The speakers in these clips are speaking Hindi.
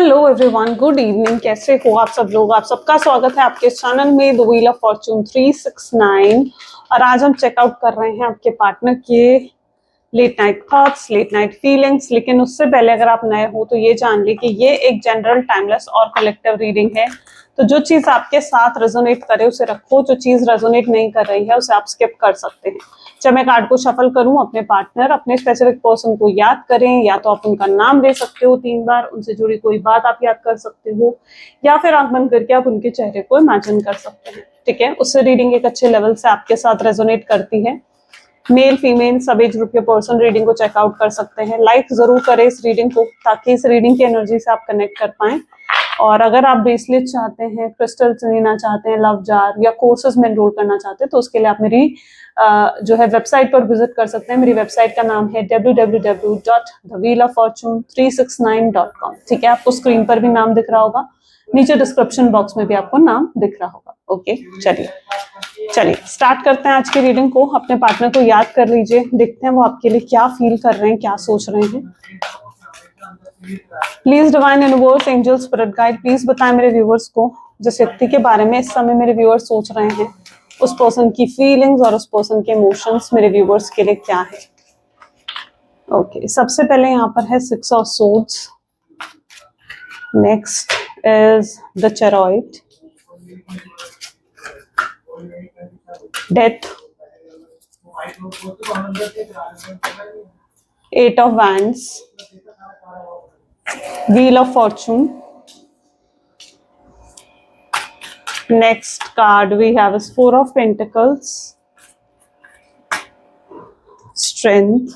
Hello everyone, good evening. कैसे हो आप सब लोग? आप सबका स्वागत है आपके चैनल में द व्हील ऑफ फॉर्चून 369। और आज हम चेकआउट कर रहे हैं आपके पार्टनर के late night thoughts, late night feelings. लेकिन उससे पहले अगर आप नए हो तो ये जान ले कि ये एक जनरल, टाइमलेस और कलेक्टिव रीडिंग है। तो जो चीज आपके साथ रेजोनेट करे उसे रखो, जो चीज रेजोनेट नहीं कर रही है उसे आप स्किप कर सकते हैं। जब मैं कार्ड को शफल करूं, अपने पार्टनर, अपने स्पेसिफिक पर्सन को याद करें। या तो आप उनका नाम ले सकते हो 3 बार, उनसे जुड़ी कोई बात आप याद कर सकते हो, या फिर आंख बंद करके आप उनके चेहरे को इमेजिन कर सकते हैं। ठीक है, उससे रीडिंग एक अच्छे लेवल से आपके साथ रेजोनेट करती है। मेल फीमेल सब एज ग्रुप के पर्सन रीडिंग को चेकआउट कर सकते हैं। लाइक जरूर करें इस रीडिंग को, ताकि इस रीडिंग की एनर्जी से आप कनेक्ट कर पाएं। और अगर आप ब्रेसलेट चाहते हैं, क्रिस्टल्स लेना चाहते हैं, लव जार या कोर्सेज में एनरोल करना चाहते हैं, तो उसके लिए आप मेरी जो है वेबसाइट पर विजिट कर सकते हैं। मेरी वेबसाइट का नाम है www.thewheeloffortune369.com। ठीक है, आपको स्क्रीन पर भी नाम दिख रहा होगा, नीचे डिस्क्रिप्शन बॉक्स में भी आपको नाम दिख रहा होगा। ओके, चलिए स्टार्ट करते हैं आज की रीडिंग को। अपने पार्टनर को याद कर लीजिए, देखते हैं वो आपके लिए क्या फील कर रहे हैं, क्या सोच रहे हैं। Please divine universe, angel, spirit guide, please बताएं मेरे व्यूअर्स को जिस व्यक्ति के बारे में इस समय मेरे व्यूअर्स सोच रहे हैं, उस पर्सन की फीलिंग्स और उस पर्सन के इमोशंस मेरे व्यूअर्स के लिए क्या है। ओके, सबसे पहले यहाँ पर है 6 of swords, next is the chariot, death, 8 of wands, wheel of fortune. Next card we have is 4 of pentacles, strength,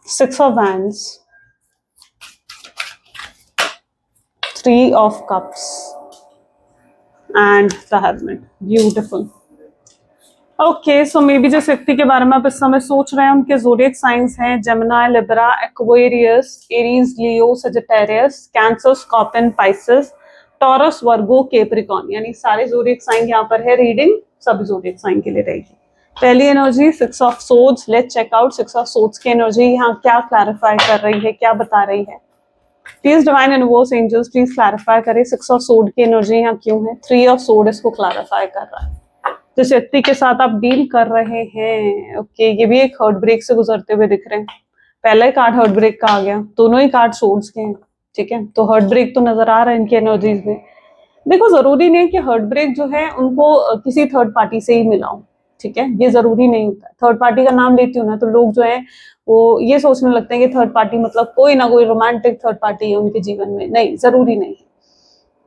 6 of wands, 3 of cups and the hermit. Beautiful. Okay, so may be जिस व्यक्ति के बारे में आप इस समय सोच रहे हैं उनके ज़ोडिएक साइंस हैं Gemini, Libra, Aquarius, Aries, Leo, Sagittarius, Cancer, Scorpion, Pisces, Taurus, Virgo, Capricorn. यानी सारे ज़ोडिएक साइन यहाँ पर है। रीडिंग सब ज़ोडिएक साइन के लिए रहेगी। पहली energy 6 of swords. Let's check out 6 of swords की एनर्जी यहाँ क्या क्लैरिफाई कर रही है, क्या बता रही है। Please divine universe, angels, please clarify करें 6 ऑफ सोर्ड की एनर्जी यहाँ क्यों है। 3 ऑफ सोर्ड इसको क्लैरिफाई कर रहा है। जिस व्यक्ति के साथ आप डील कर रहे हैं, ओके, ये भी एक हार्ट ब्रेक से गुजरते हुए दिख रहे हैं। पहला ही कार्ड हार्ट ब्रेक का आ गया, दोनों ही कार्ड सोर्ड्स के हैं। ठीक है, तो हार्ट ब्रेक तो नजर आ रहा है इनकी एनर्जीज में। देखो, जरूरी नहीं है कि हार्ट ब्रेक जो है उनको किसी थर्ड पार्टी से ही मिला हो। ठीक है, ये जरूरी नहीं होता है। थर्ड पार्टी का नाम लेती हूँ ना तो लोग जो है वो ये सोचने लगते हैं कि थर्ड पार्टी मतलब कोई ना कोई रोमांटिक थर्ड पार्टी है उनके जीवन में। नहीं, जरूरी नहीं है।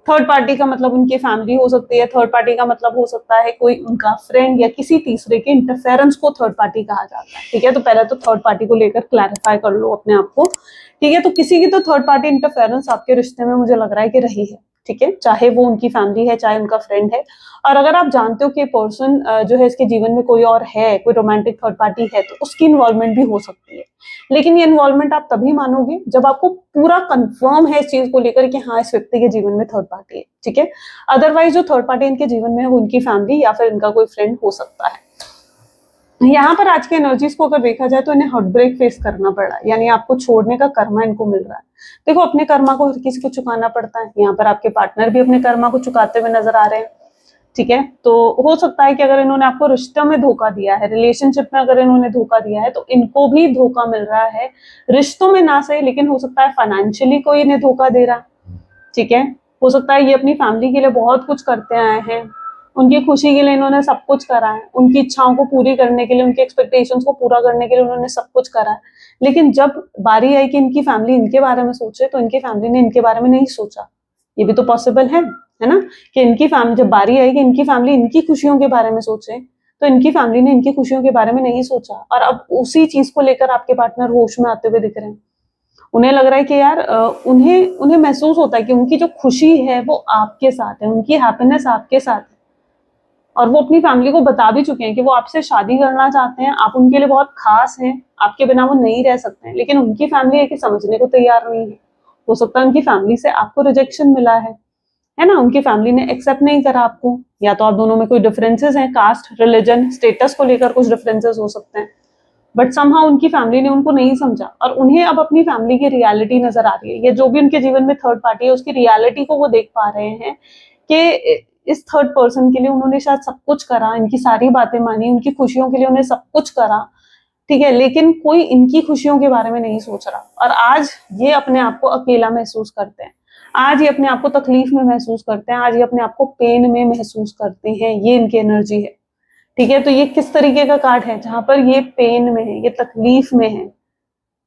थर्ड पार्टी का मतलब उनकी फैमिली हो सकती है। थर्ड पार्टी का मतलब हो सकता है कोई उनका फ्रेंड या किसी तीसरे के इंटरफेरेंस को थर्ड पार्टी कहा जाता है। ठीक है, तो पहले तो थर्ड पार्टी को लेकर क्लैरिफाई कर लो अपने आप को। ठीक है, तो किसी की तो थर्ड पार्टी इंटरफेरेंस आपके रिश्ते में मुझे लग रहा है कि रही है। ठीक है, चाहे वो उनकी फैमिली है, चाहे उनका फ्रेंड है। और अगर आप जानते हो कि पर्सन जो है इसके जीवन में कोई और है, कोई रोमांटिक थर्ड पार्टी है, तो उसकी इन्वॉल्वमेंट भी हो सकती है। लेकिन ये इन्वॉल्वमेंट आप तभी मानोगे जब आपको पूरा कंफर्म है इस चीज को लेकर कि हाँ, इस व्यक्ति के जीवन में थर्ड पार्टी है। ठीक है, अदरवाइज जो थर्ड पार्टी इनके जीवन में है वो उनकी फैमिली या फिर इनका कोई फ्रेंड हो सकता है। यहाँ पर आज के एनर्जीज को अगर देखा जाए तो इन्हें हार्ट ब्रेक फेस करना पड़ा, यानी आपको छोड़ने का कर्मा इनको मिल रहा है। देखो, अपने कर्मा को हर किसी को चुकाना पड़ता है। यहाँ पर आपके पार्टनर भी अपने कर्मा को चुकाते हुए नजर आ रहे हैं। ठीक है, तो हो सकता है कि अगर इन्होंने आपको रिश्ते में धोखा दिया है, रिलेशनशिप में अगर इन्होंने धोखा दिया है, तो इनको भी धोखा मिल रहा है। रिश्तों में ना सही, लेकिन हो सकता है फाइनेंशियली कोई इन्हें धोखा दे रहा है। ठीक है, हो सकता है ये अपनी फैमिली के लिए बहुत कुछ करते आए हैं, उनकी खुशी के लिए इन्होंने सब कुछ करा है, उनकी इच्छाओं को पूरी करने के लिए, उनके एक्सपेक्टेशंस को पूरा करने के लिए उन्होंने सब कुछ करा है। लेकिन जब बारी आई कि इनकी फैमिली इनके बारे में सोचे, तो इनकी फैमिली ने इनके बारे में नहीं सोचा। ये भी तो पॉसिबल है ना, कि इनकी फैमिली, जब बारी आई कि इनकी फैमिली इनकी खुशियों के बारे में सोचे, तो इनकी फैमिली ने इनकी खुशियों के बारे में नहीं सोचा। और अब उसी चीज को लेकर आपके पार्टनर होश में आते हुए दिख रहे हैं। उन्हें लग रहा है कि यार उन्हें महसूस होता है कि उनकी जो खुशी है वो आपके साथ है, उनकी हैप्पीनेस आपके साथ है। और वो अपनी फैमिली को बता भी चुके हैं कि वो आपसे शादी करना चाहते हैं, आप उनके लिए बहुत खास हैं, आपके बिना वो नहीं रह सकते हैं। लेकिन उनकी फैमिली है कि समझने को तैयार नहीं है। हो सकता है उनकी फैमिली से आपको रिजेक्शन मिला है ना, उनकी फैमिली ने एक्सेप्ट नहीं करा आपको, या तो आप दोनों में कोई डिफरेंसेस हैं, कास्ट, रिलीजन, स्टेटस को लेकर कुछ डिफरेंसेस हो सकते हैं। बट समहाउ उनकी फैमिली ने उनको नहीं समझा और उन्हें अब अपनी फैमिली की रियलिटी नजर आ रही है, या जो भी उनके जीवन में थर्ड पार्टी है उसकी रियलिटी को वो देख पा रहे हैं कि इस थर्ड पर्सन के लिए उन्होंने शायद सब कुछ करा, इनकी सारी बातें मानी, उनकी खुशियों के लिए उन्हें सब कुछ करा, ठीक है, लेकिन कोई इनकी खुशियों के बारे में नहीं सोच रहा। और आज ये अपने आप को अकेला महसूस करते हैं, आज ये अपने आप को तकलीफ में महसूस करते हैं, आज ये अपने आप को पेन में महसूस करते हैं। ये इनकी एनर्जी है, ठीक है। तो ये किस तरीके का कार्ड है, जहां पर ये पेन में है, ये तकलीफ में है,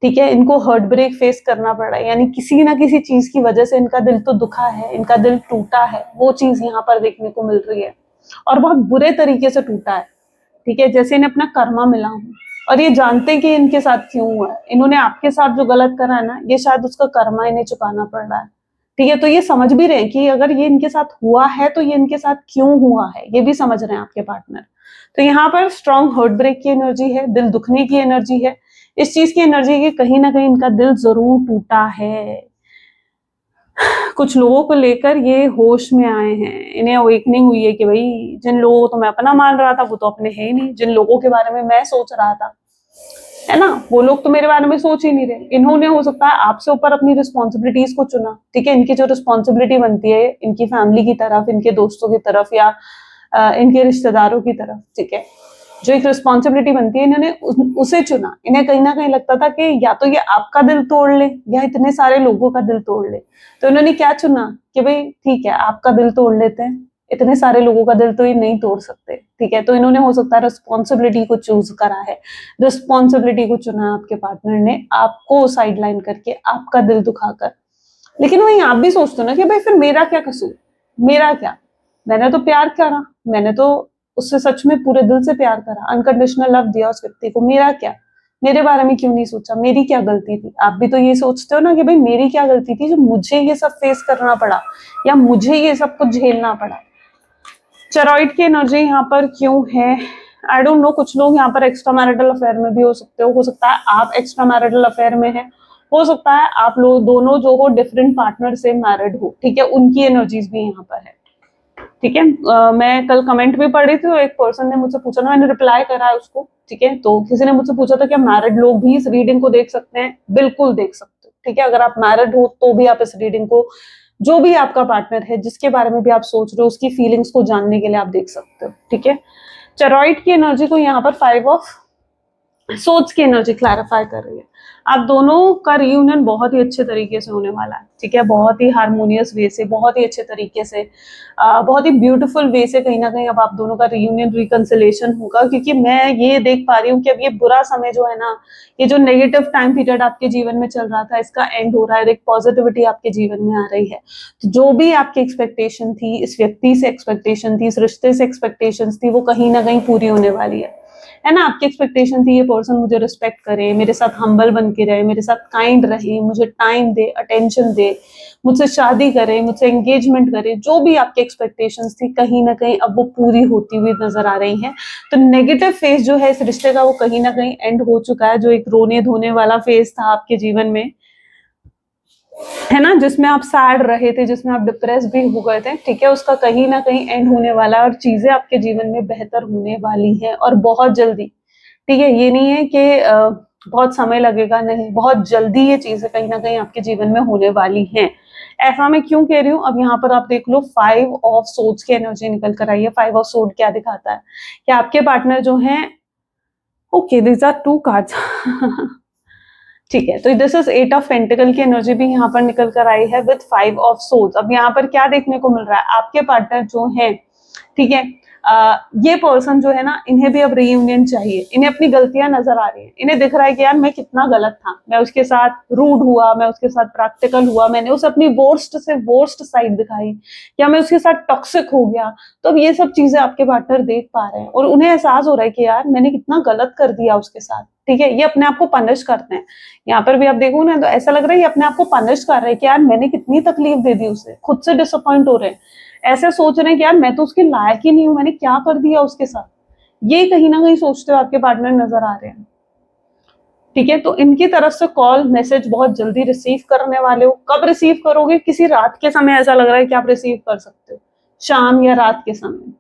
ठीक है, इनको हार्ट ब्रेक फेस करना पड़ा है, यानी किसी ना किसी चीज की वजह से इनका दिल तो दुखा है, इनका दिल टूटा है, वो चीज यहाँ पर देखने को मिल रही है और बहुत बुरे तरीके से टूटा है, ठीक है, जैसे इन्हें अपना कर्मा मिला हो और ये जानते हैं कि इनके साथ क्यों हुआ है, इन्होंने आपके साथ जो गलत करा है ना, ये शायद उसका कर्मा इन्हें चुकाना पड़ रहा है, ठीक है। तो ये समझ भी रहे हैं कि अगर ये इनके साथ हुआ है तो ये इनके साथ क्यों हुआ है, ये भी समझ रहे हैं आपके पार्टनर। तो यहाँ पर स्ट्रॉन्ग हार्ट ब्रेक की एनर्जी है, दिल दुखने की एनर्जी है, इस चीज की एनर्जी की कहीं ना कहीं इनका दिल जरूर टूटा है। कुछ लोगों को लेकर ये होश में आए हैं, इन्हें अवेकनिंग हुई है कि भाई जिन लोगों को तो मैं अपना मान रहा था वो तो अपने है ही नहीं, जिन लोगों के बारे में मैं सोच रहा था, है ना, वो लोग तो मेरे बारे में सोच ही नहीं रहे। इन्होंने हो सकता है आपसे ऊपर अपनी रिस्पॉन्सिबिलिटीज को चुना, ठीक है, इनकी जो रिस्पॉन्सिबिलिटी बनती है इनकी फैमिली की तरफ, इनके दोस्तों की तरफ या इनके रिश्तेदारों की तरफ, ठीक है, जो एक रिस्पॉन्सिबिलिटी बनती है इन्होंने उसे चुना। इन्हें कहीं ना कहीं लगता था कि या तो ये आपका दिल तोड़ ले या इतने सारे लोगों का दिल तोड़ ले, तो इन्होंने क्या चुना कि भाई ठीक है आपका दिल तोड़ लेते हैं, इतने सारे लोगों का दिल तो ये नहीं तोड़ सकते, ठीक है। तो इन्होंने हो सकता है रिस्पॉन्सिबिलिटी को चूज करा है, रिस्पॉन्सिबिलिटी को चुना आपके पार्टनर ने, आपको साइडलाइन करके, आपका दिल दुखाकर। लेकिन वहीं आप भी सोचते हो ना कि भाई फिर मेरा क्या कसूर, मेरा क्या, मैंने तो प्यार करा, मैंने तो उससे सच में पूरे दिल से प्यार करा, अनकंडीशनल लव दिया उस व्यक्ति को, मेरा क्या, मेरे बारे में क्यों नहीं सोचा, मेरी क्या गलती थी। आप भी तो ये सोचते हो ना कि भाई मेरी क्या गलती थी जो मुझे ये सब फेस करना पड़ा या मुझे ये सब कुछ झेलना पड़ा। चरॉइड की एनर्जी यहाँ पर क्यों है, आई डोंट नो। कुछ लोग यहाँ पर एक्स्ट्रा मैरिटल अफेयर में भी हो सकते हो सकता है आप एक्स्ट्रा मैरिटल अफेयर में है, हो सकता है आप लोग दोनों जो हो डिफरेंट पार्टनर से मैरिड हो, ठीक है, उनकी एनर्जीज भी यहाँ पर है, ठीक है। मैं कल कमेंट भी पढ़ रही थी तो एक पर्सन ने मुझसे पूछा ना, मैंने रिप्लाई करा है उसको, ठीक है। तो किसी ने मुझसे पूछा था क्या मैरिड लोग भी इस रीडिंग को देख सकते हैं, बिल्कुल देख सकते हो, ठीक है। अगर आप मैरिड हो तो भी आप इस रीडिंग को, जो भी आपका पार्टनर है जिसके बारे में भी आप सोच रहे हो उसकी फीलिंग्स को जानने के लिए आप देख सकते हो, ठीक है। चरॉइड की एनर्जी को यहाँ पर 5 ऑफ सोच की एनर्जी क्लैरिफाई कर रही है। आप दोनों का रियूनियन बहुत ही अच्छे तरीके से होने वाला है, ठीक है, बहुत ही हार्मोनियस वे से, बहुत ही अच्छे तरीके से, बहुत ही ब्यूटीफुल वे से कहीं ना कहीं अब आप दोनों का रियूनियन रिकंसिलेशन होगा। क्योंकि मैं ये देख पा रही हूँ कि अब ये बुरा समय जो है ना, ये जो नेगेटिव टाइम पीरियड आपके जीवन में चल रहा था, इसका एंड हो रहा है, एक पॉजिटिविटी आपके जीवन में आ रही है। तो जो भी आपकी एक्सपेक्टेशन थी, इस व्यक्ति से एक्सपेक्टेशन थी, इस रिश्ते से एक्सपेक्टेशन थी, वो कहीं ना कहीं पूरी होने वाली है ना। आपकी एक्सपेक्टेशन थी ये पर्सन मुझे रिस्पेक्ट करे, मेरे साथ हम्बल बन के रहे, मेरे साथ काइंड रहे, मुझे टाइम दे, अटेंशन दे, मुझसे शादी करे, मुझसे एंगेजमेंट करे, जो भी आपकी एक्सपेक्टेशंस थी कहीं ना कहीं अब वो पूरी होती हुई नजर आ रही हैं। तो नेगेटिव फेज जो है इस रिश्ते का वो कहीं ना कहीं एंड हो चुका है। जो एक रोने धोने वाला फेज था आपके जीवन में, है ना, जिसमें आप सैड रहे थे, जिसमें आप डिप्रेस भी हो गए थे, ठीक है, उसका कहीं ना कहीं एंड होने वाला है और चीजें आपके जीवन में बेहतर होने वाली हैं और बहुत जल्दी, ठीक है। ये नहीं है कि बहुत समय लगेगा, नहीं, बहुत जल्दी ये चीजें कहीं ना कहीं आपके जीवन में होने वाली हैं। ऐसा मैं क्यों कह रही हूँ, अब यहाँ पर आप देख लो 5 ऑफ सोर्ड्स की एनर्जी निकल कर आई है। 5 ऑफ सोर्ड क्या दिखाता है कि आपके पार्टनर जो हैं, ओके दिस आर 2 कार्ड्स ठीक है। तो दिस इज 8 ऑफ पेंटिकल की एनर्जी भी यहाँ पर निकल कर आई है विद 5 ऑफ सोर्ड्स। अब यहाँ पर क्या देखने को मिल रहा है, आपके पार्टनर जो है, ठीक है, ये पर्सन जो है ना, इन्हें भी अब रियूनियन चाहिए, इन्हें अपनी गलतियां नजर आ रही है, इन्हें दिख रहा है कि यार मैं कितना गलत था, मैं उसके साथ रूड हुआ, मैं उसके साथ प्रैक्टिकल हुआ, मैंने उसे अपनी वर्स्ट से वर्स्ट साइड दिखाई, या मैं उसके साथ टॉक्सिक हो गया। तो अब ये सब चीजें आपके पार्टनर देख पा रहे हैं और उन्हें एहसास हो रहा है कि यार मैंने कितना गलत कर दिया उसके साथ, ठीक है। ये अपने आप को पनिश करते हैं, यहाँ पर भी आप देखो ना तो ऐसा लग रहा है ये अपने आप को पनिश कर रहे हैं कि यार मैंने कितनी तकलीफ दे दी उसे, खुद से डिसअपॉइंट हो रहे हैं, ऐसे सोच रहे हैं कि यार मैं तो उसके लायक ही नहीं हूं, मैंने क्या कर दिया उसके साथ। ये कहीं ना कहीं सोचते हुए आपके पार्टनर नजर आ रहे हैं, ठीक है। तो इनकी तरफ से कॉल मैसेज बहुत जल्दी रिसीव करने वाले हो। कब रिसीव करोगे, किसी रात के समय ऐसा लग रहा है कि आप रिसीव कर सकते हो, शाम या रात के समय।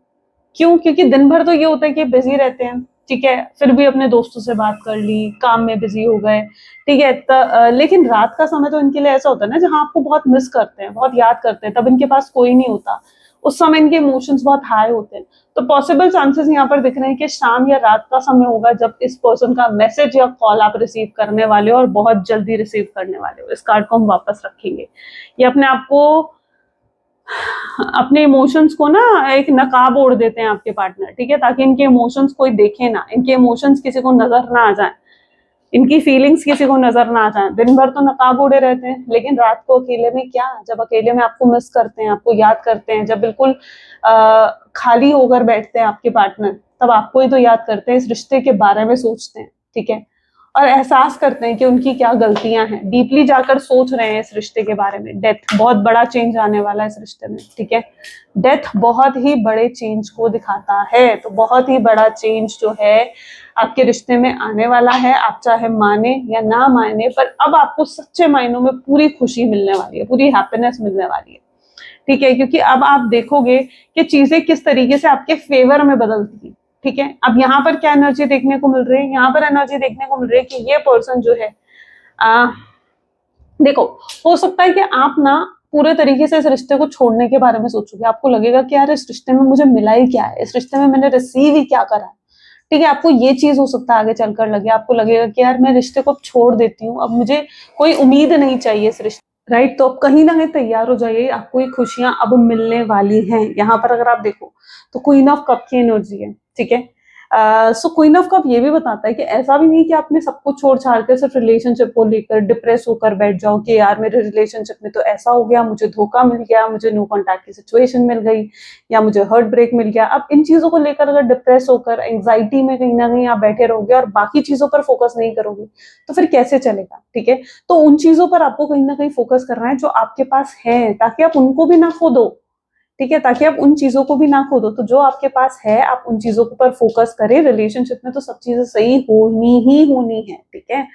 क्यों, क्योंकि दिन भर तो ये होता है कि बिजी रहते हैं, ठीक है, फिर भी अपने दोस्तों से बात कर ली, काम में बिजी हो गए, ठीक है। लेकिन रात का समय तो इनके लिए ऐसा होता है ना जहाँ आपको बहुत मिस करते हैं, बहुत याद करते हैं, तब इनके पास कोई नहीं होता, उस समय इनके इमोशंस बहुत हाई होते हैं। तो पॉसिबल चांसेस यहाँ पर दिख रहे हैं कि शाम या रात का समय होगा जब इस पर्सन का मैसेज या कॉल आप रिसीव करने वाले हो, और बहुत जल्दी रिसीव करने वाले हो। इस कार्ड को हम वापस रखेंगे। ये अपने आप को, अपने इमोशंस को ना एक नकाब ओढ़ देते हैं आपके पार्टनर, ठीक है, ताकि इनके इमोशंस कोई देखे ना, इनके इमोशंस किसी को नजर ना आ जाए, इनकी फीलिंग्स किसी को नजर ना आ जाए। दिन भर तो नकाब ओढ़े रहते हैं, लेकिन रात को अकेले में क्या, जब अकेले में आपको मिस करते हैं, आपको याद करते हैं, जब बिल्कुल खाली होकर बैठते हैं आपके पार्टनर, तब आपको ही तो याद करते हैं, इस रिश्ते के बारे में सोचते हैं, ठीक है, और एहसास करते हैं कि उनकी क्या गलतियां हैं, डीपली जाकर सोच रहे हैं इस रिश्ते के बारे में। डेथ, बहुत बड़ा चेंज आने वाला है इस रिश्ते में, ठीक है। डेथ बहुत ही बड़े चेंज को दिखाता है, तो बहुत ही बड़ा चेंज जो है आपके रिश्ते में आने वाला है। आप चाहे माने या ना माने, पर अब आपको सच्चे मायनों में पूरी खुशी मिलने वाली है, पूरी हैप्पीनेस मिलने वाली है, ठीक है, क्योंकि अब आप देखोगे कि चीजें किस तरीके से आपके फेवर में बदलती हैं, ठीक है। अब यहाँ पर क्या एनर्जी देखने को मिल रही है, यहाँ पर एनर्जी देखने को मिल रही है कि ये पर्सन जो है, देखो, हो सकता है कि आप ना पूरे तरीके से इस रिश्ते को छोड़ने के बारे में सोचोगे। आपको लगेगा कि यार इस रिश्ते में मुझे मिला ही क्या है, इस रिश्ते में मैंने रिसीव ही क्या करा है, ठीक है। आपको ये चीज हो सकता है आगे चलकर लगे, आपको लगेगा कि यार मैं रिश्ते को छोड़ देती हूँ, अब मुझे कोई उम्मीद नहीं चाहिए इस रिश्ते, राइट। तो अब कहीं ना कहीं तैयार हो जाइए, आपको ये खुशियां अब मिलने वाली हैं। यहाँ पर अगर आप देखो तो क्वीन ऑफ कप की एनर्जी है, ठीक है। सो क्वीन ऑफ कप ये भी बताता है कि ऐसा भी नहीं कि आपने सब कुछ छोड़ छाड़ कर सिर्फ रिलेशनशिप को लेकर डिप्रेस होकर बैठ जाओ कि यार मेरे रिलेशनशिप में तो ऐसा हो गया, मुझे धोखा मिल गया, मुझे नो कॉन्टैक्ट की सिचुएशन मिल गई, या मुझे हर्ट ब्रेक मिल गया। अब इन चीजों को लेकर अगर डिप्रेस होकर एंग्जाइटी में कहीं ना कहीं आप बैठे रहोगे और बाकी चीजों पर फोकस नहीं करोगे, तो फिर कैसे चलेगा, ठीक है। तो उन चीजों पर आपको कहीं ना कहीं फोकस करना है जो आपके पास है, ताकि आप उनको भी ना खो दो, ठीक है, ताकि आप उन चीजों को भी ना खो दो। तो जो आपके पास है आप उन चीजों पर फोकस करें। रिलेशनशिप में तो सब चीजें सही होनी है, ठीक है।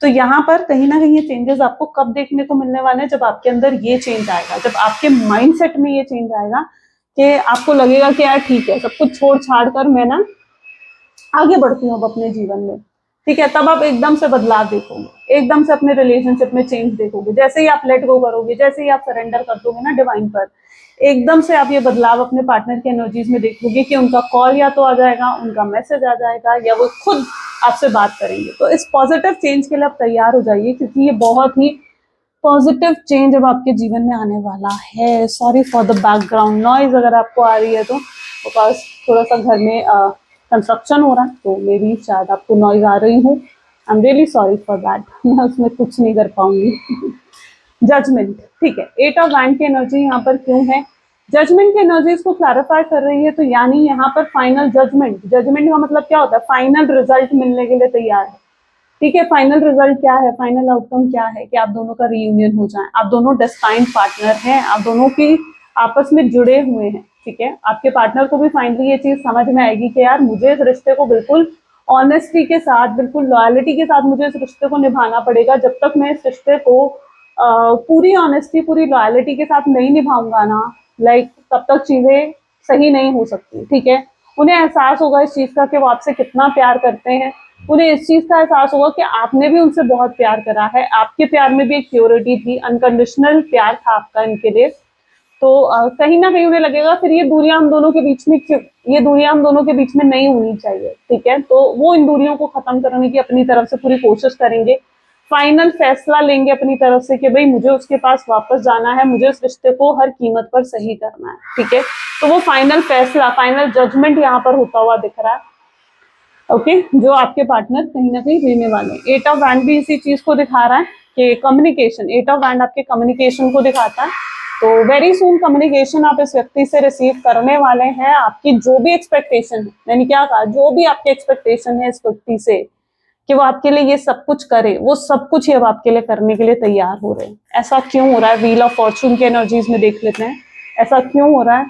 तो यहाँ पर कहीं ना कहीं ये चेंजेस आपको कब देखने को मिलने वाले हैं, जब आपके अंदर ये चेंज आएगा, जब आपके माइंडसेट में ये चेंज आएगा कि आपको लगेगा कि यार ठीक है, सब कुछ छोड़ छाड़ कर मैं ना आगे बढ़ती हूँ अब अपने जीवन में, ठीक है। तब आप एकदम से बदलाव देखोगे, एकदम से अपने रिलेशनशिप में चेंज देखोगे। जैसे ही आप लेट गो करोगे, जैसे ही आप सरेंडर कर दोगे ना डिवाइन पर, एकदम से आप ये बदलाव अपने पार्टनर की एनर्जीज में देखोगे कि उनका कॉल या तो आ जाएगा, उनका मैसेज आ जाएगा, या वो खुद आपसे बात करेंगे। तो इस पॉजिटिव चेंज के लिए आप तैयार हो जाइए, क्योंकि ये बहुत ही पॉजिटिव चेंज अब आपके जीवन में आने वाला है। Sorry for the background noise अगर आपको आ रही है तो, बिकॉज थोड़ा सा घर में कंस्ट्रक्शन हो रहा है, तो मे बी शायद आपको नॉइज आ रही हूँ। I am really sorry for that, मैं उसमें कुछ नहीं कर पाऊंगी। जजमेंट, ठीक है। एट ऑफ वैंड की एनर्जी यहाँ पर क्यों है, जजमेंट की एनर्जी इसको क्लैरिफाई कर रही है। तो यानी यहाँ पर फाइनल जजमेंट, जजमेंट का मतलब क्या होता है, फाइनल रिजल्ट मिलने के लिए तैयार है, ठीक है। फाइनल रिजल्ट क्या है, फाइनल आउटकम क्या है कि आप दोनों का रीयूनियन हो जाए। आप दोनों डेस्टाइन्ड पार्टनर हैं, आप दोनों की आपस में जुड़े हुए हैं, ठीक है। आपके पार्टनर को भी फाइनली ये चीज समझ में आएगी कि यार मुझे इस रिश्ते को बिल्कुल ऑनेस्टी के साथ, बिल्कुल लॉयलिटी के साथ मुझे इस रिश्ते को निभाना पड़ेगा। जब तक मैं इस रिश्ते को पूरी ऑनेस्टी, पूरी लॉयलिटी के साथ नहीं निभाऊंगा ना, लाइक तब तक चीजें सही नहीं हो सकती, ठीक है। उन्हें एहसास होगा इस चीज का कि वो आपसे कितना प्यार करते हैं, उन्हें इस चीज का एहसास होगा कि आपने भी उनसे बहुत प्यार करा है, आपके प्यार में भी एक प्योरिटी थी, अनकंडीशनल प्यार था आपका इनके लिए। तो कहीं ना कहीं उन्हें लगेगा फिर ये दूरियां हम दोनों के बीच में क्यों, ये दूरियां हम दोनों के बीच में नहीं होनी चाहिए, ठीक है। तो वो इन दूरियों को खत्म करने की अपनी तरफ से पूरी कोशिश करेंगे, फाइनल फैसला लेंगे अपनी तरफ से कि भाई मुझे उसके पास वापस जाना है, मुझे उस रिश्ते को हर कीमत पर सही करना है, ठीक है। तो वो फाइनल फैसला, फाइनल जजमेंट यहाँ पर होता हुआ दिख रहा है, ओके, जो आपके पार्टनर कहीं ना कहीं देने वाले हैं। एट ऑफ वैंड भी इसी चीज को दिखा रहा है कि कम्युनिकेशन, एट ऑफ वैंड आपके कम्युनिकेशन को दिखाता है। तो वेरी सून कम्युनिकेशन आप इस व्यक्ति से रिसीव करने वाले हैं। आपकी जो भी एक्सपेक्टेशन है, मैंने क्या कहा, जो भी आपकी एक्सपेक्टेशन है इस व्यक्ति से कि वो आपके लिए ये सब कुछ करे, वो सब कुछ ही अब आपके लिए करने के लिए तैयार हो रहे हैं। ऐसा क्यों हो रहा है, व्हील ऑफ फॉर्चून की एनर्जीज में देख लेते हैं ऐसा क्यों हो रहा है।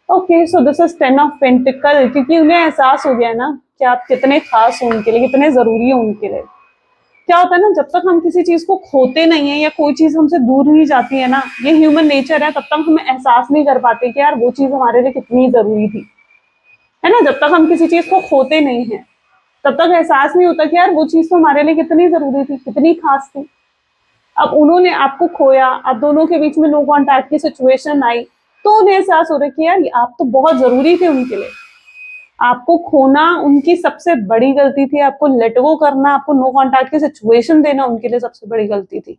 Okay, so this is 10 of pentacle, क्योंकि उन्हें एहसास हो गया ना कि आप कितने खास हो उनके लिए, कितने जरूरी हो उनके लिए। क्या होता है ना, जब तक हम किसी चीज को खोते नहीं है या कोई चीज हमसे दूर नहीं जाती है ना, ये ह्यूमन नेचर है, तब तक हम एहसास नहीं कर पाते कि यार वो चीज हमारे लिए कितनी जरूरी थी। है ना। जब तक हम किसी चीज को खोते नहीं हैं तब तक एहसास नहीं होता कि यार वो चीज तो हमारे लिए कितनी जरूरी थी, कितनी खास थी। अब उन्होंने आपको खोया, अब दोनों के बीच में नो कॉन्टैक्ट की सिचुएशन आई, तो उन्हें एहसास हो रहा है कि यार आप तो बहुत जरूरी थे उनके लिए। आपको खोना उनकी सबसे बड़ी गलती थी, आपको लेट गो करना, आपको नो कॉन्टैक्ट की सिचुएशन देना उनके लिए सबसे बड़ी गलती थी।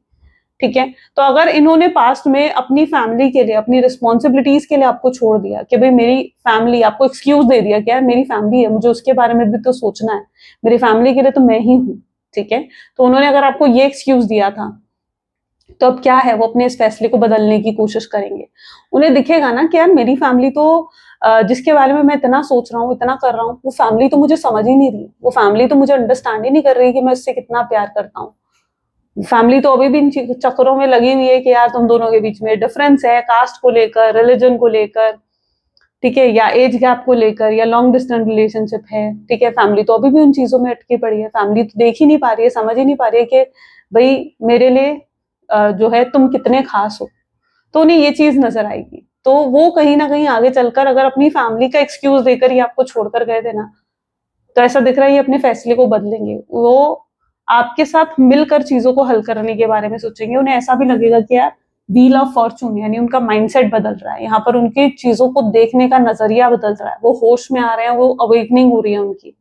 ठीक है, तो अगर इन्होंने पास्ट में अपनी फैमिली के लिए, अपनी रिस्पॉन्सिबिलिटीज के लिए आपको छोड़ दिया कि भाई मेरी फैमिली, आपको एक्सक्यूज दे दिया कि यार मेरी फैमिली है, मुझे उसके बारे में भी तो सोचना है, मेरी फैमिली के लिए तो मैं ही हूँ। ठीक है, तो उन्होंने अगर आपको ये एक्सक्यूज दिया था, तो अब क्या है, वो अपने इस फैसले को बदलने की कोशिश करेंगे। उन्हें दिखेगा ना कि यार मेरी फैमिली तो जिसके बारे में मैं इतना सोच रहा हूँ, इतना कर रहा हूँ, वो फैमिली तो मुझे समझ ही नहीं रही, वो फैमिली तो मुझे अंडरस्टैंड ही नहीं कर रही कि मैं उससे कितना प्यार करता हूँ। फैमिली तो अभी भी इन चक्करों में लगी हुई है कि यार तुम दोनों के बीच में डिफरेंस है, कास्ट को लेकर, रिलीजन को लेकर, ठीक है, या एज गैप को लेकर, या लॉन्ग डिस्टेंस रिलेशनशिप है। ठीक है, फैमिली तो अभी भी उन चीजों में अटकी पड़ी है, फैमिली तो देख ही नहीं पा रही है, समझ ही नहीं पा रही है कि भाई मेरे लिए जो है तुम कितने खास हो। तो उन्हें ये चीज नजर आएगी, तो वो कहीं ना कहीं आगे चलकर अगर अपनी फैमिली का एक्सक्यूज देकर ही आपको छोड़कर गए थे ना, तो ऐसा दिख रहा है ये अपने फैसले को बदलेंगे। वो आपके साथ मिलकर चीजों को हल करने के बारे में सोचेंगे। उन्हें ऐसा भी लगेगा कि यार व्हील ऑफ फॉर्चून, यानी उनका माइंडसेट बदल रहा है, यहाँ पर उनकी चीजों को देखने का नजरिया बदल रहा है, वो होश में आ रहे हैं, वो अवेकनिंग हो रही है उनकी।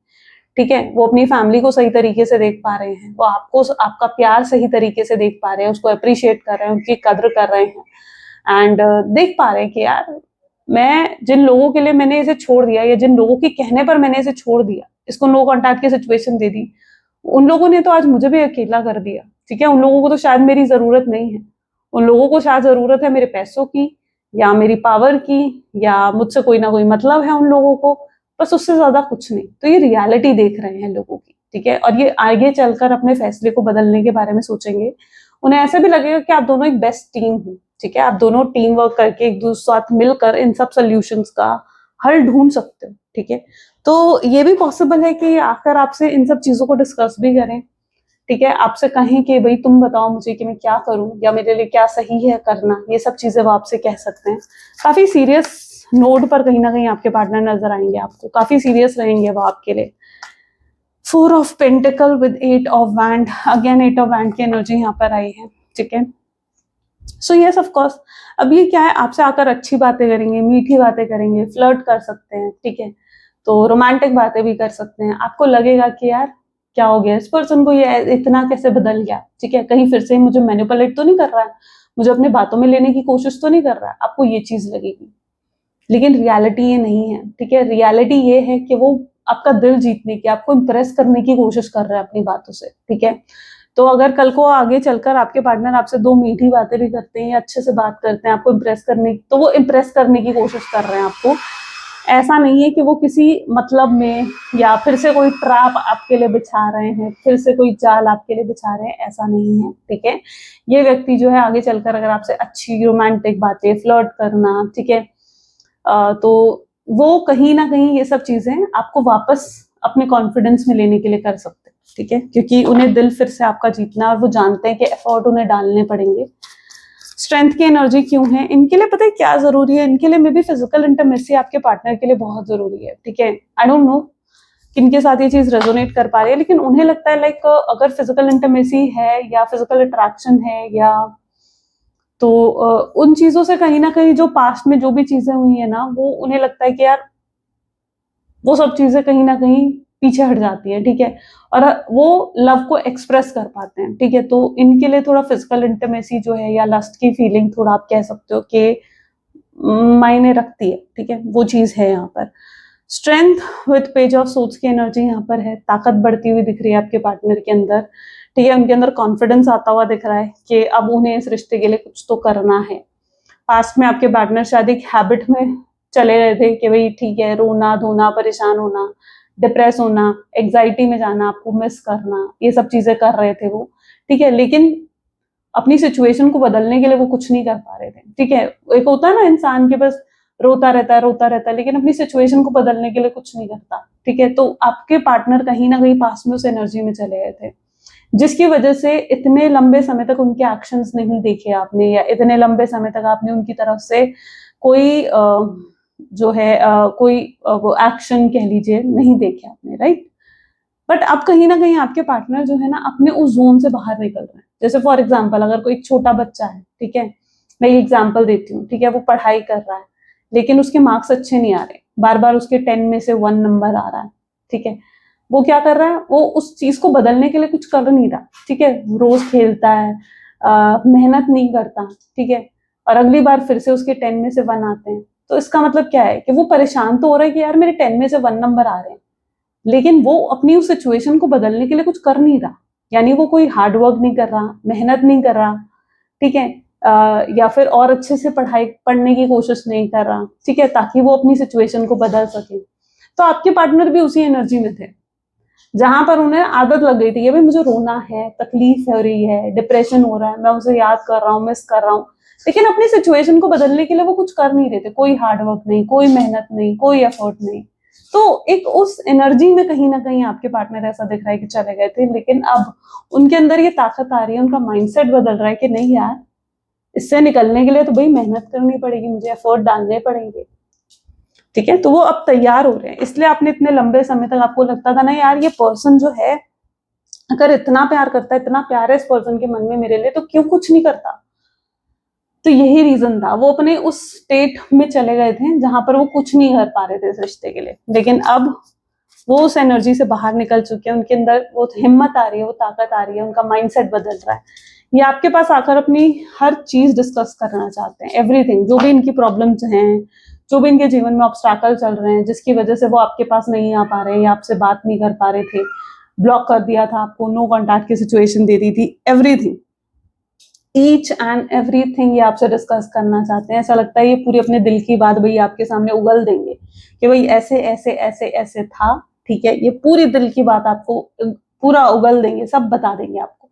ठीक है, वो अपनी फैमिली को सही तरीके से देख पा रहे हैं, वो आपको, आपका प्यार सही तरीके से देख पा रहे हैं, उसको अप्रिशिएट कर रहे हैं, उनकी कद्र कर रहे हैं, एंड देख पा रहे हैं कि यार मैं जिन लोगों के लिए मैंने इसे छोड़ दिया, या जिन लोगों के कहने पर मैंने इसे छोड़ दिया, इसको नो कॉन्टैक्ट की सिचुएशन दे दी, उन लोगों ने तो आज मुझे भी अकेला कर दिया। ठीक है, उन लोगों को तो शायद मेरी जरूरत नहीं है, उन लोगों को शायद जरूरत है मेरे पैसों की, या मेरी पावर की, या मुझसे कोई ना कोई मतलब है उन लोगों को, बस उससे ज्यादा कुछ नहीं। तो ये रियलिटी देख रहे हैं लोगों की। ठीक है, और ये आगे चलकर अपने फैसले को बदलने के बारे में सोचेंगे। उन्हें ऐसा भी लगेगा कि आप दोनों एक बेस्ट टीम हो। ठीक है, आप दोनों टीम वर्क करके एक दूसरे साथ मिलकर इन सब सोल्यूशंस का हल ढूंढ सकते हो। ठीक है, तो ये भी पॉसिबल है कि आकर आपसे इन सब चीजों को डिस्कस भी करें। ठीक है, आपसे कहें कि भाई तुम बताओ मुझे कि मैं क्या करूं, या मेरे लिए क्या सही है करना, ये सब चीजें वो आपसे कह सकते हैं। काफी सीरियस नोड पर कहीं ना कहीं आपके पार्टनर नजर आएंगे आपको, काफी सीरियस रहेंगे वो आपके लिए। 4 of pentacle with 8 of wand, again 8 of wand की एनर्जी यहाँ पर आई है। ठीक है, सो यस ऑफ कोर्स, अब ये क्या है, आपसे आकर अच्छी बातें करेंगे, मीठी बातें करेंगे, फ्लर्ट कर सकते हैं। ठीक है, तो रोमांटिक बातें भी कर सकते हैं। आपको लगेगा कि यार क्या हो गया इस पर्सन को, ये इतना कैसे बदल गया। ठीक है, कहीं फिर से मुझे मैनिपुलेट तो नहीं कर रहा है, मुझे अपने बातों में लेने की कोशिश तो नहीं कर रहा है, आपको ये चीज लगेगी। लेकिन रियलिटी ये नहीं है। ठीक है, रियलिटी ये है कि वो आपका दिल जीतने की, आपको इम्प्रेस करने की कोशिश कर रहा है अपनी बातों से। ठीक है, तो अगर कल को आगे चलकर आपके पार्टनर आपसे 2 मीठी बातें भी करते हैं, या अच्छे से बात करते हैं आपको इम्प्रेस करने, तो वो इम्प्रेस करने की कोशिश कर रहे हैं आपको। ऐसा नहीं है कि वो किसी मतलब में, या फिर से कोई ट्रैप आपके लिए बिछा रहे हैं, फिर से कोई जाल आपके लिए बिछा रहे हैं, ऐसा नहीं है। ठीक है, ये व्यक्ति जो है आगे चलकर अगर आपसे अच्छी रोमांटिक बातें, फ्लर्ट करना, ठीक है, तो वो कहीं ना कहीं ये सब चीजें आपको वापस अपने कॉन्फिडेंस में लेने के लिए कर सकते हैं। ठीक है, क्योंकि उन्हें दिल फिर से आपका जीतना है, और वो जानते हैं कि एफर्ट उन्हें डालने पड़ेंगे। स्ट्रेंथ की एनर्जी क्यों है इनके लिए, पता है क्या जरूरी है इनके लिए, मे बी फिजिकल इंटीमेसी आपके पार्टनर के लिए बहुत जरूरी है। ठीक है, आई डोंट नो किनके साथ ये चीज रेजोनेट कर पा रही है, लेकिन उन्हें लगता है लाइक अगर फिजिकल इंटीमेसी है, या फिजिकल अट्रैक्शन है, या तो उन चीजों से कहीं ना कहीं जो पास्ट में जो भी चीजें हुई है ना, वो उन्हें लगता है कि यार वो सब चीजें कहीं ना कहीं पीछे हट जाती है। ठीक है, और वो लव को एक्सप्रेस कर पाते हैं। ठीक है, तो इनके लिए थोड़ा फिजिकल इंटीमेसी जो है, या लस्ट की फीलिंग, थोड़ा आप कह सकते हो कि मायने रखती है। ठीक है, वो चीज है यहाँ पर। Strength with page of swords की एनर्जी यहाँ पर है, ताकत बढ़ती हुई दिख रही है आपके पार्टनर के अंदर। ठीक है, उनके अंदर कॉन्फिडेंस आता हुआ दिख रहा है कि अब उन्हें इस रिश्ते के लिए कुछ तो करना है। पास्ट में आपके पार्टनर शायद एक हैबिट में चले गए थे कि भाई ठीक है, रोना धोना, परेशान होना, डिप्रेस होना, एग्जाइटी में जाना, आपको मिस करना, ये सब चीजें कर रहे थे वो। ठीक है, लेकिन अपनी सिचुएशन को बदलने के लिए वो कुछ नहीं कर पा रहे थे। ठीक है, एक होता है ना इंसान के बस रोता रहता है, लेकिन अपनी सिचुएशन को बदलने के लिए कुछ नहीं करता। ठीक है, तो आपके पार्टनर कहीं ना कहीं पास में उस एनर्जी में चले गए थे, जिसकी वजह से इतने लंबे समय तक उनके एक्शंस नहीं देखे आपने, या इतने लंबे समय तक आपने उनकी तरफ से कोई जो है कोई वो एक्शन कह लीजिए नहीं देखे आपने, राइट। बट अब कहीं ना कहीं आपके पार्टनर जो है ना अपने उस जोन से बाहर निकल रहे हैं। जैसे फॉर एग्जाम्पल अगर कोई छोटा बच्चा है, ठीक है, मैं एग्जाम्पल देती हूँ, ठीक है, वो पढ़ाई कर रहा है लेकिन उसके मार्क्स अच्छे नहीं आ रहे, बार बार उसके 10 में से 1 नंबर आ रहा है, ठीक है, वो क्या कर रहा है, वो उस चीज को बदलने के लिए कुछ कर नहीं रहा, ठीक है, रोज खेलता है, मेहनत नहीं करता, ठीक है, और अगली बार फिर से उसके 10 में से 1 आते हैं। तो इसका मतलब क्या है कि वो परेशान तो हो रहा है कि यार मेरे 10 में से 1 नंबर आ रहे हैं, लेकिन वो अपनी उस सिचुएशन को बदलने के लिए कुछ कर नहीं रहा। यानी वो कोई हार्ड वर्क नहीं कर रहा, मेहनत नहीं कर रहा, ठीक है, या फिर और अच्छे से पढ़ाई पढ़ने की कोशिश नहीं कर रहा, ठीक है, ताकि वो अपनी सिचुएशन को बदल सके। तो आपके पार्टनर भी उसी एनर्जी में थे जहां पर उन्हें आदत लग गई थी कि भाई मुझे रोना है, तकलीफ हो रही है, डिप्रेशन हो रहा है, मैं उसे याद कर रहा हूँ, मिस कर रहा हूँ, लेकिन अपनी सिचुएशन को बदलने के लिए वो कुछ कर नहीं रहे थे। कोई हार्ड वर्क नहीं, कोई मेहनत नहीं, कोई एफर्ट नहीं। तो एक उस एनर्जी में कहीं ना कहीं आपके पार्टनर ऐसा दिख रहा है कि चले गए थे, लेकिन अब उनके अंदर ये ताकत आ रही है, उनका माइंडसेट बदल रहा है कि नहीं यार, इससे निकलने के लिए तो भाई मेहनत करनी पड़ेगी, मुझे एफर्ट डालने पड़ेंगे, ठीक है। तो वो अब तैयार हो रहे हैं। इसलिए आपने इतने लंबे समय तक आपको लगता था ना यार ये पर्सन जो है अगर इतना प्यार करता है, इतना प्यार है इस पर्सन के मन में मेरे लिए, तो क्यों कुछ नहीं करता। तो यही रीजन था, वो अपने उस स्टेट में चले गए थे जहां पर वो कुछ नहीं कर पा रहे थे इस रिश्ते के लिए। लेकिन अब वो उस एनर्जी से बाहर निकल चुके हैं, उनके अंदर वो हिम्मत आ रही है, वो ताकत आ रही है, उनका माइंडसेट बदल रहा है। ये आपके पास आकर अपनी हर चीज डिस्कस करना चाहते हैं, एवरीथिंग, जो भी इनकी प्रॉब्लम्स हैं, जो भी इनके जीवन में ऑब्स्टैकल चल रहे हैं, जिसकी वजह से वो आपके पास नहीं आ पा रहे या आपसे बात नहीं कर पा रहे थे, ब्लॉक कर दिया था आपको, नो कॉन्टैक्ट की सिचुएशन दे दी थी, एवरीथिंग, ईच एंड एवरीथिंग ये आपसे डिस्कस करना चाहते हैं। ऐसा लगता है ये पूरी अपने दिल की बात भाई आपके सामने उगल देंगे कि भाई ऐसे ऐसे ऐसे ऐसे था, ठीक है, ये पूरी दिल की बात आपको पूरा उगल देंगे, सब बता देंगे आपको,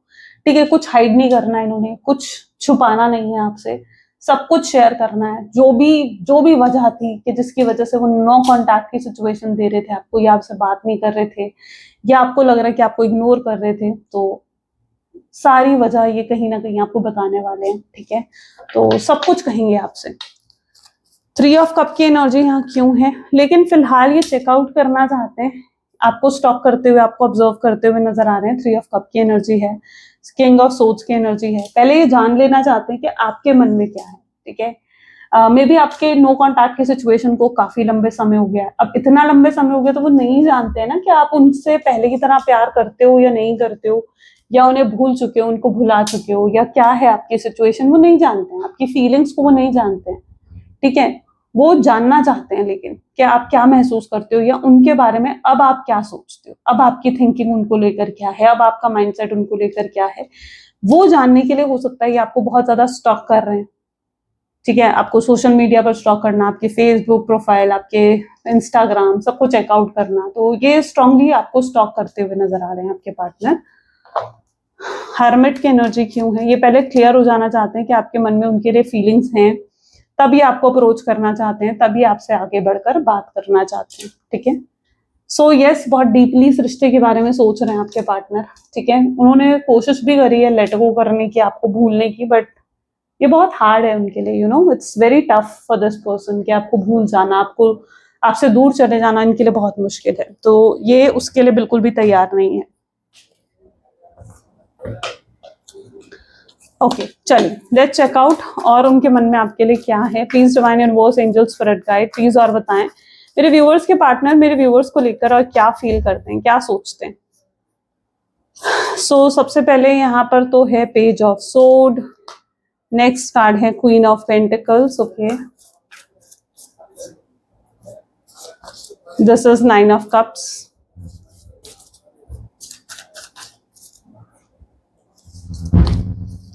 ठीक है। कुछ हाइड नहीं करना है इन्होंने, कुछ छुपाना नहीं है आपसे, सब कुछ शेयर करना है। जो भी वजह थी कि जिसकी वजह से वो नो कॉन्टैक्ट की सिचुएशन दे रहे थे आपको, या आपसे बात नहीं कर रहे थे, या आपको लग रहा है कि आपको इग्नोर कर रहे थे, तो सारी वजह ये कहीं ना कहीं आपको बताने वाले हैं, ठीक है। तो सब कुछ कहेंगे आपसे। 3 ऑफ कप की एनर्जी यहाँ क्यों है, लेकिन फिलहाल ये चेकआउट करना चाहते हैं, आपको स्टॉक करते हुए, आपको ऑब्जर्व करते हुए नजर आ रहे हैं। 3 ऑफ कप की एनर्जी है, किंग ऑफ सोर्ड्स की एनर्जी है। पहले ये जान लेना चाहते हैं कि आपके मन में क्या है, ठीक है। मे बी आपके नो कॉन्टैक्ट की सिचुएशन को काफी लंबे समय हो गया है। अब इतना लंबे समय हो गया तो वो नहीं जानते हैं ना कि आप उनसे पहले की तरह प्यार करते हो या नहीं करते हो, या उन्हें भूल चुके हो, उनको भुला चुके हो, या क्या है आपकी सिचुएशन, वो नहीं जानते हैं। आपकी फीलिंग्स को वो नहीं जानते हैं, ठीक है। वो जानना चाहते हैं लेकिन कि आप क्या महसूस करते हो, या उनके बारे में अब आप क्या सोचते हो, अब आपकी थिंकिंग उनको लेकर क्या है, अब आपका माइंडसेट उनको लेकर क्या है, वो जानने के लिए हो सकता है कि आपको बहुत ज्यादा स्टॉक कर रहे हैं, ठीक है। आपको सोशल मीडिया पर स्टॉक करना, आपके फेसबुक प्रोफाइल, आपके इंस्टाग्राम, सबको चेकआउट करना, तो ये स्ट्रांगली आपको स्टॉक करते हुए नजर आ रहे हैं आपके पार्टनर। हर्मिट की एनर्जी क्यों है, ये पहले क्लियर हो जाना चाहते हैं कि आपके मन में उनके लिए फीलिंग्स हैं, तभी आपको अप्रोच करना चाहते हैं, तभी आपसे आगे बढ़कर बात करना चाहते हैं, ठीक है। सो यस, बहुत डीपली इस रिश्ते के बारे में सोच रहे हैं आपके पार्टनर, ठीक है। उन्होंने कोशिश भी करी है लेट गो करने की, आपको भूलने की, बट ये बहुत हार्ड है उनके लिए, you know, it's very tough for this person कि आपको भूल जाना, आपको आपसे दूर चले जाना इनके लिए बहुत मुश्किल है। तो ये उसके लिए बिल्कुल भी तैयार नहीं है। ओके, चलिए लेट्स चेक आउट और उनके मन में आपके लिए क्या है। Please divine universe, angels, spirit guide, please और बताएं मेरे व्यूअर्स के पार्टनर मेरे व्यूअर्स को लेकर और क्या फील करते हैं, क्या सोचते हैं। सो सबसे पहले यहाँ पर तो है page of sword, next card है queen of pentacles, okay, this is 9 of cups,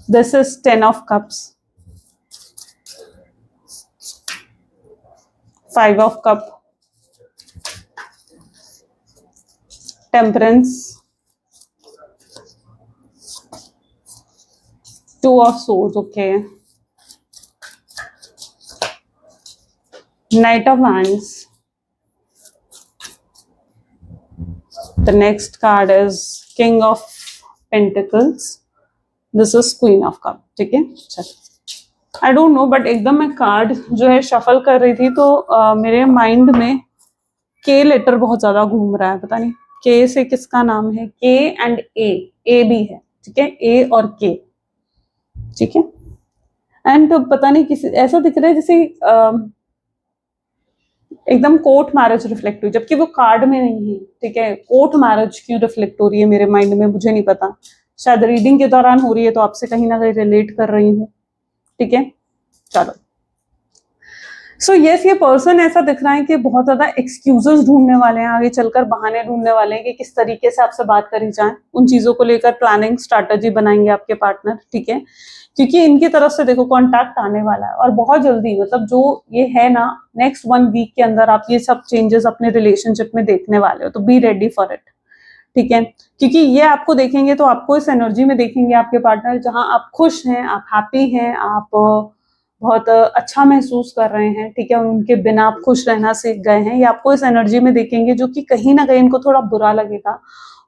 this is 10 of cups, 5 of cup, temperance, 2 of swords, okay, knight of wands, the next card is king of pentacles, this is queen of cup, ठीक है। चलो आई डोंट नो, बट एकदम मैं कार्ड जो है शफल कर रही थी तो मेरे माइंड में के लेटर बहुत ज्यादा घूम रहा है, पता नहीं के से किसका नाम है, के एंड ए भी है, ठीक है, ए और के, ठीक है। एंड पता नहीं किसी ऐसा दिख रहा है जैसे एकदम कोर्ट मैरिज रिफ्लेक्ट हुई, जबकि वो कार्ड में नहीं है, ठीक है। कोर्ट मैरिज क्यों रिफ्लेक्ट हो रही है मेरे माइंड में, मुझे नहीं पता, शायद रीडिंग के दौरान हो रही है तो आपसे कहीं ना कहीं रिलेट कर रही हूँ, ठीक है। चलो, सो यस, ये पर्सन ऐसा दिख रहा है कि बहुत ज्यादा एक्सक्यूजेस ढूंढने वाले हैं, आगे चलकर बहाने ढूंढने वाले हैं कि किस तरीके से आपसे बात करी जाए, उन चीजों को लेकर प्लानिंग स्ट्रैटेजी बनाएंगे आपके पार्टनर, ठीक है। क्योंकि इनकी तरफ से देखो कॉन्टैक्ट आने वाला है और बहुत जल्दी, मतलब जो ये है ना, नेक्स्ट 1 वीक के अंदर आप ये सब चेंजेस अपने रिलेशनशिप में देखने वाले हो, तो बी रेडी फॉर इट, ठीक है। क्योंकि ये आपको देखेंगे तो आपको इस एनर्जी में देखेंगे आपके पार्टनर, जहां आप खुश हैं, आप हैप्पी हैं, आप बहुत अच्छा महसूस कर रहे हैं, ठीक है, उनके बिना आप खुश रहना सीख गए हैं, ये आपको इस एनर्जी में देखेंगे, जो कि कहीं ना कहीं इनको थोड़ा बुरा लगेगा।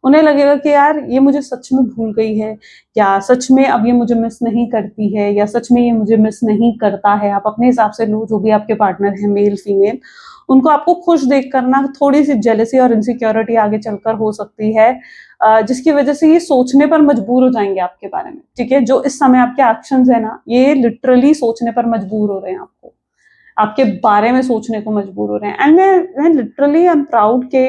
उन्हें लगेगा कि यार ये मुझे सच में भूल गई है, या सच में अब ये मुझे मिस नहीं करती है, या सच में ये मुझे मिस नहीं करता है। आप अपने हिसाब से लो, जो भी आपके पार्टनर है, मेल फीमेल, उनको आपको खुश देख कर ना थोड़ी सी जेलसी और इनसिक्योरिटी आगे चलकर हो सकती है, जिसकी वजह से ये सोचने पर मजबूर हो जाएंगे आपके बारे में, ठीक है। जो इस समय आपके एक्शंस है ना, ये लिटरली सोचने पर मजबूर हो रहे हैं, आपको आपके बारे में सोचने को मजबूर हो रहे हैं। एंड मैं लिटरली आई एम प्राउड के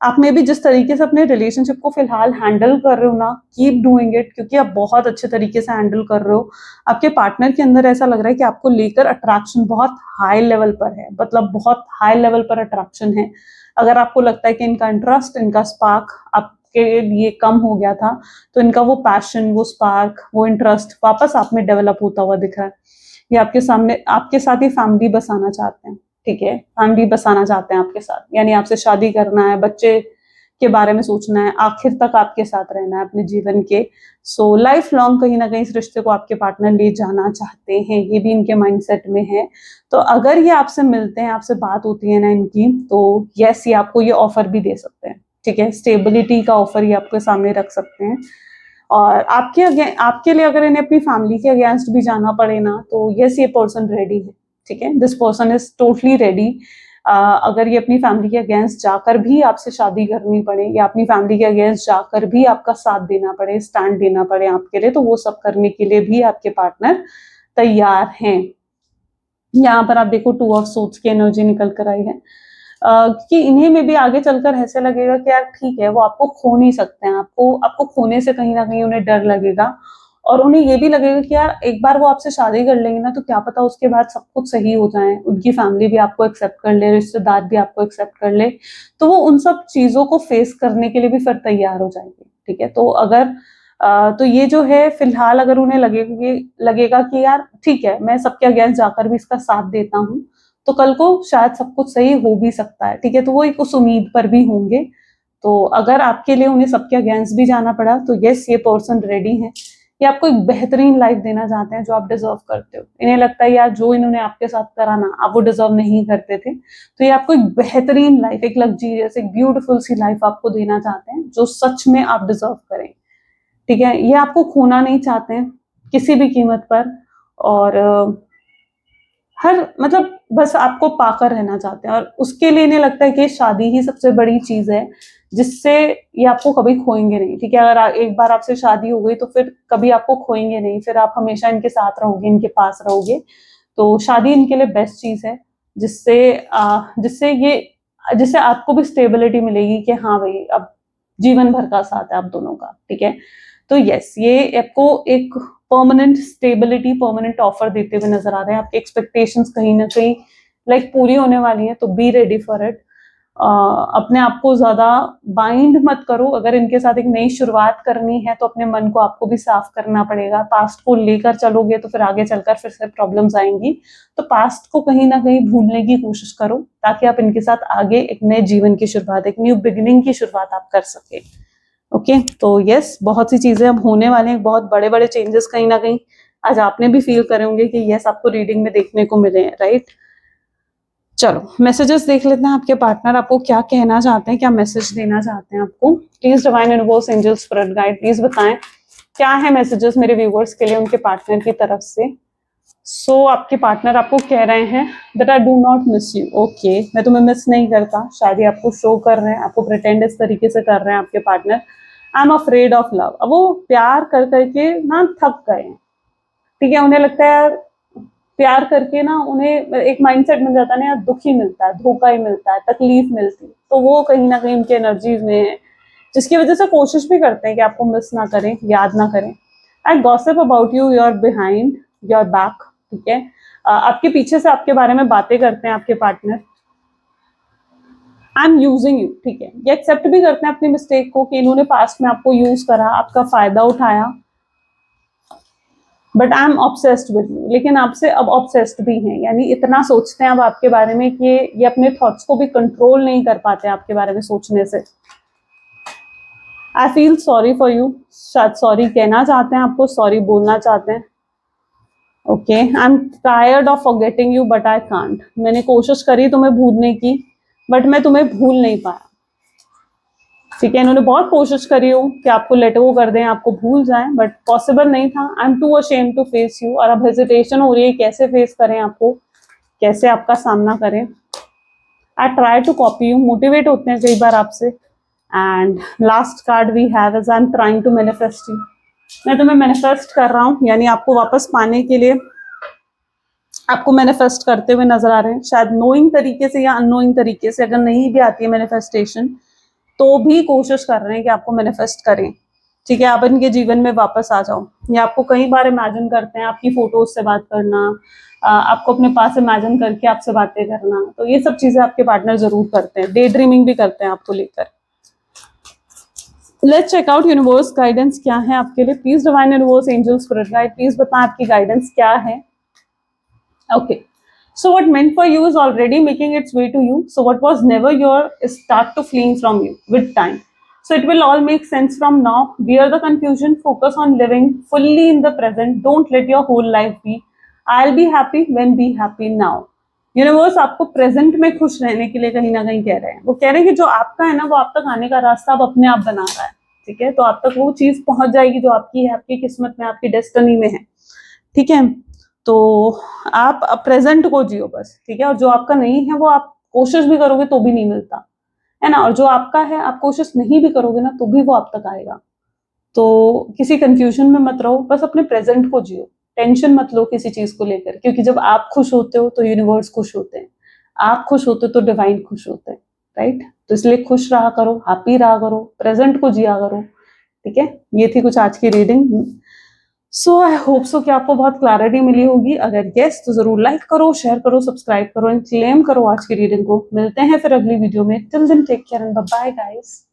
आप में भी जिस तरीके से अपने रिलेशनशिप को फिलहाल हैंडल कर रहे हो ना, कीप डूइंग इट, क्योंकि आप बहुत अच्छे तरीके से हैंडल कर रहे हो। आपके पार्टनर के अंदर ऐसा लग रहा है कि आपको लेकर अट्रैक्शन बहुत हाई लेवल पर है, मतलब बहुत हाई लेवल पर अट्रैक्शन है। अगर आपको लगता है कि इनका इंटरेस्ट, इनका स्पार्क आपके लिए कम हो गया था, तो इनका वो पैशन, वो स्पार्क, वो इंटरेस्ट वापस आप में डेवलप होता हुआ दिख रहा है। ये आपके सामने, आपके साथ ही फैमिली बसाना चाहते हैं, ठीक है, फैमिली बसाना चाहते हैं आपके साथ, यानी आपसे शादी करना है, बच्चे के बारे में सोचना है, आखिर तक आपके साथ रहना है अपने जीवन के। सो लाइफ लॉन्ग कहीं ना कहीं इस रिश्ते को आपके पार्टनर ले जाना चाहते हैं, ये भी इनके माइंडसेट में है। तो अगर ये आपसे मिलते हैं, आपसे बात होती है ना इनकी, तो यस, ये आपको ये ऑफर भी दे सकते हैं, ठीक है, स्टेबिलिटी का ऑफर ये आपके सामने रख सकते हैं। और आपके लिए अगर इन्हें अपनी फैमिली के अगेंस्ट भी जाना पड़े ना, तो यस, ये पर्सन रेडी है, ठीक है, this person is totally ready. अगर ये अपनी फैमिली के अगेंस्ट जाकर भी आपसे शादी करनी पड़े, या अपनी फैमिली के अगेंस्ट जाकर भी आपका साथ देना पड़े, स्टैंड देना पड़े आपके लिए, तो वो सब करने के लिए भी आपके पार्टनर तैयार हैं। यहाँ पर आप देखो 2 ऑफ सोर्ड्स की एनर्जी निकल कर आई है, कि इन्हें में भी आगे चलकर ऐसे लगेगा कि यार ठीक है, वो आपको खो नहीं सकते हैं, आपको खोने से कहीं ना कहीं उन्हें डर लगेगा। और उन्हें ये भी लगेगा कि यार एक बार वो आपसे शादी कर लेंगे ना, तो क्या पता उसके बाद सब कुछ सही हो जाए, उनकी फैमिली भी आपको एक्सेप्ट कर ले, रिश्तेदार भी आपको एक्सेप्ट कर ले, तो वो उन सब चीजों को फेस करने के लिए भी फिर तैयार हो जाएंगे, ठीक है। तो अगर तो ये जो है फिलहाल, अगर उन्हें लगेगा कि यार ठीक है, मैं सबके अगेंस्ट जाकर भी इसका साथ देता हूँ, तो कल को शायद सब कुछ सही हो भी सकता है, ठीक है। तो वो एक उस उम्मीद पर भी होंगे। तो अगर आपके लिए उन्हें सबके अगेंस्ट भी जाना पड़ा, तो यस, ये पर्सन रेडी है। ये आपको एक बेहतरीन लाइफ देना चाहते हैं, जो आप डिजर्व करते हो। इन्हें लगता है यार जो इन्होंने आपके साथ करा ना, आप वो डिजर्व नहीं करते थे, तो ये आपको एक बेहतरीन लाइफ, एक लग्जरियस, एक ब्यूटीफुल सी लाइफ आपको देना चाहते हैं, जो सच में आप डिजर्व करें, ठीक है। ये आपको खोना नहीं चाहते हैं किसी भी कीमत पर, और हर मतलब बस आपको पाकर रहना चाहते हैं, और उसके लिए इन्हें लगता है कि शादी ही सबसे बड़ी चीज है, जिससे ये आपको कभी खोएंगे नहीं, ठीक है। अगर एक बार आपसे शादी हो गई, तो फिर कभी आपको खोएंगे नहीं, फिर आप हमेशा इनके साथ रहोगे, इनके पास रहोगे। तो शादी इनके लिए बेस्ट चीज है, जिससे जिससे आपको भी स्टेबिलिटी मिलेगी कि हाँ भाई, अब जीवन भर का साथ है आप दोनों का, ठीक है। तो यस, ये आपको एक परमानेंट स्टेबिलिटी, परमानेंट ऑफर देते हुए नजर आ रहे हैं। आपके एक्सपेक्टेशंस कहीं ना कहीं पूरी होने वाली है, तो बी रेडी फॉर इट। अपने आप को ज्यादा बाइंड मत करो। अगर इनके साथ एक नई शुरुआत करनी है, तो अपने मन को आपको भी साफ करना पड़ेगा। पास्ट को लेकर चलोगे तो फिर आगे चलकर फिर से प्रॉब्लम्स आएंगी। तो पास्ट को कहीं ना कहीं भूलने की कोशिश करो, ताकि आप इनके साथ आगे एक नए जीवन की शुरुआत, एक न्यू बिगिनिंग की शुरुआत आप कर सके। ओके, तो यस, बहुत सी चीजें अब होने वाले हैं, बहुत बड़े बड़े चेंजेस कहीं ना कहीं आज आपने भी फील करे होंगे कि यस, आपको रीडिंग में देखने को मिले हैं, राइट। चलो मैसेजेस देख लेते हैं, आपके पार्टनर आपको क्या कहना चाहते हैं, क्या मैसेज देना चाहते हैं आपको। Please divine universe, angels, spirit guide, please बताएं क्या है मैसेजेस मेरे व्यूवर्स के लिए उनके पार्टनर की तरफ से। आपके पार्टनर आपको कह रहे हैं that I do not miss you. Okay, मैं तुम्हें मिस नहीं करता, शायद ये आपको शो कर रहे हैं, आपको प्रिटेंड इस तरीके से कर रहे हैं आपके partner. I am afraid of love. अब वो प्यार कर करके ना थक गए हैं, ठीक है, उन्हें लगता है यार प्यार करके ना उन्हें एक माइंडसेट मिल जाता है ना यार, दुख ही मिलता है, धोखा ही मिलता है, तकलीफ मिलती है, तो वो कहीं ना कहीं उनके एनर्जीज में है, जिसकी वजह से कोशिश भी करते हैं कि आपको मिस ना करें, याद ना करें। I gossip about you, your behind your back, ठीक है, आपके पीछे से आपके बारे में बातें करते हैं आपके partner. I am using you, ठीक है, ये एक्सेप्ट भी करते हैं अपनी मिस्टेक को कि इन्होंने पास्ट में आपको यूज करा, आपका फायदा उठाया, but I am obsessed with you, लेकिन आपसे अब ऑब्सेस्ड भी हैं, यानी इतना सोचते हैं अब आपके बारे में कि ये अपने थॉट्स को भी कंट्रोल नहीं कर पाते आपके बारे में सोचने से। I feel sorry for you, शायद सॉरी कहना चाहते हैं आपको, सॉरी बोलना चाहते हैं। Okay, I am tired of forgetting you but I can't, मैंने कोशिश करी तुम्हें भूलने की बट मैं तुम्हें भूल नहीं पाया, ठीक है, इन्होंने बहुत कोशिश करी हो कि आपको लेट गो कर दें, आपको भूल जाएं, बट पॉसिबल नहीं था। I am too ashamed to face you, और अब हेजिटेशन हो रही है कैसे फेस करें आपको, कैसे आपका सामना करें। I try to copy you, motivate होते हैं कई बार आपसे। And last card we have is I am trying to manifest you, मैं तुम्हें मैनिफेस्ट कर रहा हूँ, यानी आपको वापस पाने के लिए आपको मैनिफेस्ट करते हुए नजर आ रहे हैं, शायद नोइंग तरीके से या अननोइंग तरीके से, अगर नहीं भी आती है मैनिफेस्टेशन तो भी कोशिश कर रहे हैं कि आपको मैनिफेस्ट करें, ठीक है, आप इनके जीवन में वापस आ जाओ। या आपको कई बार इमेजिन करते हैं आपकी फोटोज से बात करना, आपको अपने पास इमेजिन करके आपसे बातें करना, तो ये सब चीजें आपके पार्टनर जरूर करते हैं, डे ड्रीमिंग भी करते हैं आपको लेकर। Let's check out universe guidance क्या है आपके लिए। Please divine universe angels spirit guide, please बताएं आपकी गाइडेंस क्या है। Okay, so what meant for you is already making its way to you. So what was never your is start to fleeing from you with time. So it will all make sense from now. Bear the confusion. Focus on living fully in the present. Don't let your whole life be I'll be happy when be happy now. Universe आपको प्रेजेंट में खुश रहने के लिए कहीं ना कहीं कह रहे हैं। वो कह रहे हैं कि जो आपका है ना वो आप तक आने का रास्ता अब अपने आप बना रहा है, ठीक है, तो आप तक वो चीज पहुंच जाएगी जो आपकी है, आपकी किस्मत में, आपकी डेस्टिनी में है, ठीक है। तो आप प्रेजेंट को जियो बस, ठीक है, और जो आपका नहीं है वो आप कोशिश भी करोगे तो भी नहीं मिलता है ना, और जो आपका है आप कोशिश नहीं भी करोगे ना तो भी वो आप तक आएगा। तो किसी कंफ्यूजन में मत रहो, बस अपने प्रेजेंट को जियो, टेंशन मत लो किसी चीज को लेकर, क्योंकि जब आप खुश होते हो तो यूनिवर्स खुश होते हैं, आप खुश होते हो तो डिवाइन खुश होते हैं, राइट। तो इसलिए खुश रहा करो, हैप्पी रहा करो, प्रेजेंट को जिया करो, ठीक है। ये थी कुछ आज की reading. So I hope so कि आपको बहुत क्लैरिटी मिली होगी। अगर यस तो जरूर लाइक करो, शेयर करो, सब्सक्राइब करो एंड क्लेम करो आज की रीडिंग को। मिलते हैं फिर अगली वीडियो में। Till then take care and bye bye guys.